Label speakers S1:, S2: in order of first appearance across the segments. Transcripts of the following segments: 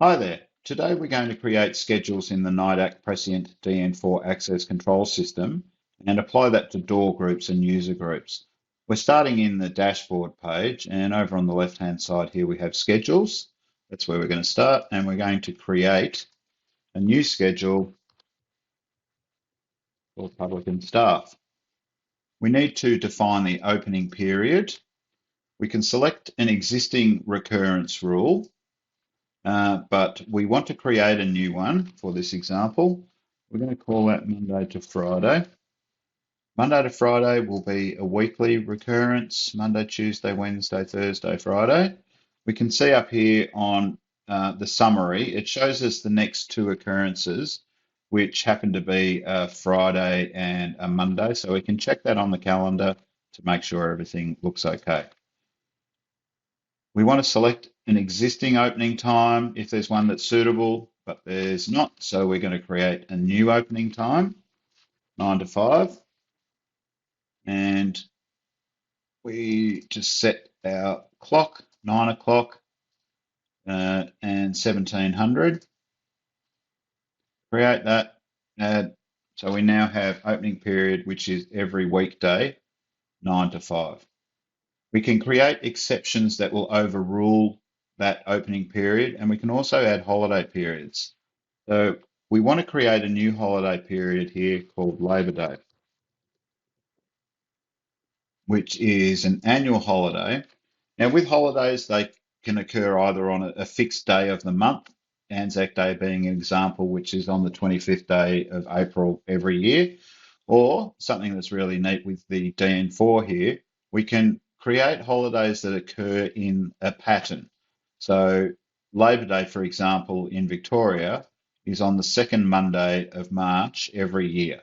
S1: Hi there. Today we're going to create schedules in the NIDAC Prescient DN4 access control system and apply that to door groups and user groups. We're starting in the dashboard page, and over on the left-hand side here we have schedules. That's where we're going to start, and we're going to create a new schedule for public and staff. We need to define the opening period. We can select an existing recurrence rule, but we want to create a new one for this example. We're going to call that Monday to Friday. Monday to Friday will be a weekly recurrence, Monday, Tuesday, Wednesday, Thursday, Friday. We can see up here on the summary, it shows us the next two occurrences, which happen to be a Friday and a Monday. So we can check that on the calendar to make sure everything looks okay. We want to select an existing opening time if there's one that's suitable, but there's not. So we're going to create a new opening time, 9 to 5. And we just set our clock, 9 o'clock and 1700. Create that. Add. So we now have opening period, which is every weekday, 9 to 5. We can create exceptions that will overrule that opening period, and we can also add holiday periods. So we want to create a new holiday period here called Labor Day, which is an annual holiday. Now, with holidays, they can occur either on a fixed day of the month, Anzac Day being an example, which is on the 25th day of April every year, or something that's really neat with the DN4 here, we can create holidays that occur in a pattern. So Labor Day, for example, in Victoria is on the second Monday of March every year.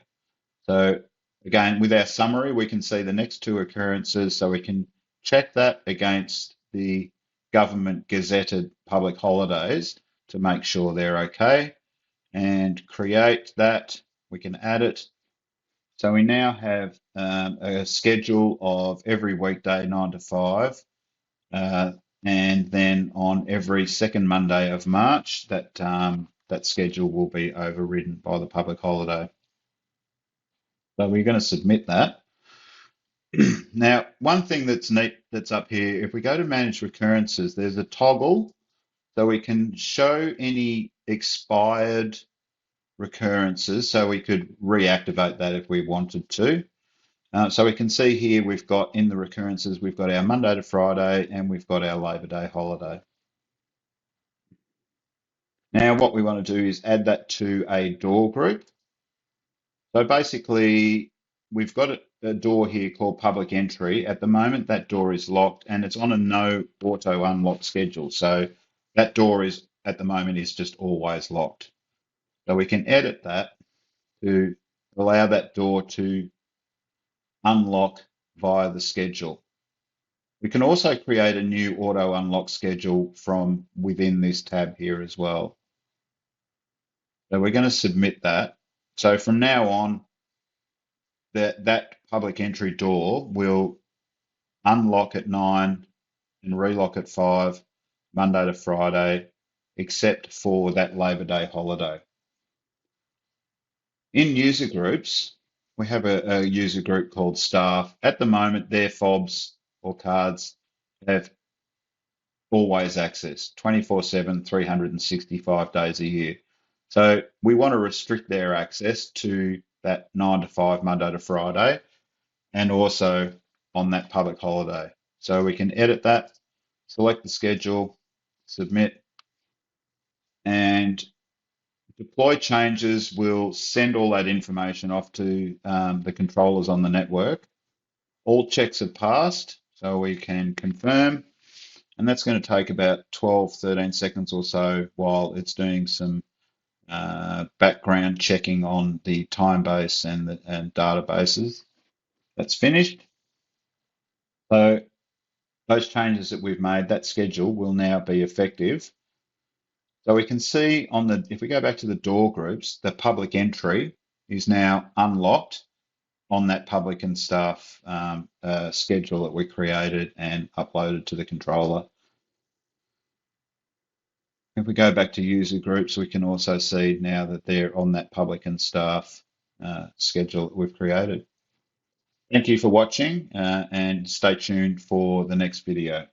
S1: So again, with our summary, we can see the next two occurrences, so we can check that against the government gazetted public holidays to make sure they're okay and create that. We can add it. So we now have a schedule of every weekday 9 to 5, uh, and then on every second Monday of March, that schedule will be overridden by the public holiday. So we're going to submit that. Now, one thing that's neat that's up here, if we go to manage recurrences, there's a toggle so we can show any expired recurrences. So we could reactivate that if we wanted to. So we can see here we've got in the recurrences, we've got our Monday to Friday and we've got our Labor Day holiday. Now, what we want to do is add that to a door group. So basically, we've got a door here called public entry. At the moment, that door is locked and it's on a no auto unlock schedule. So that door is at the moment is just always locked. So we can edit that to allow that door to unlock via the schedule. We can also create a new auto unlock schedule from within this tab here as well. So we're going to submit that. So from now on, that public entry door will unlock at 9 and relock at 5, Monday to Friday, except for that Labor Day holiday. In user groups, we have a user group called staff. At the moment, their fobs or cards have always access 24/7, 365 days a year. So we want to restrict their access to that 9 to 5, Monday to Friday, and also on that public holiday. So we can edit that, select the schedule, submit, and deploy changes will send all that information off to the controllers on the network. All checks are passed, so we can confirm, and that's going to take about 12, 13 seconds or so while it's doing some background checking on the time base and databases. That's finished. So those changes that we've made, that schedule will now be effective. So we can see on the, if we go back to the door groups, the public entry is now unlocked on that public and staff schedule that we created and uploaded to the controller. If we go back to user groups, we can also see now that they're on that public and staff schedule that we've created. Thank you for watching and stay tuned for the next video.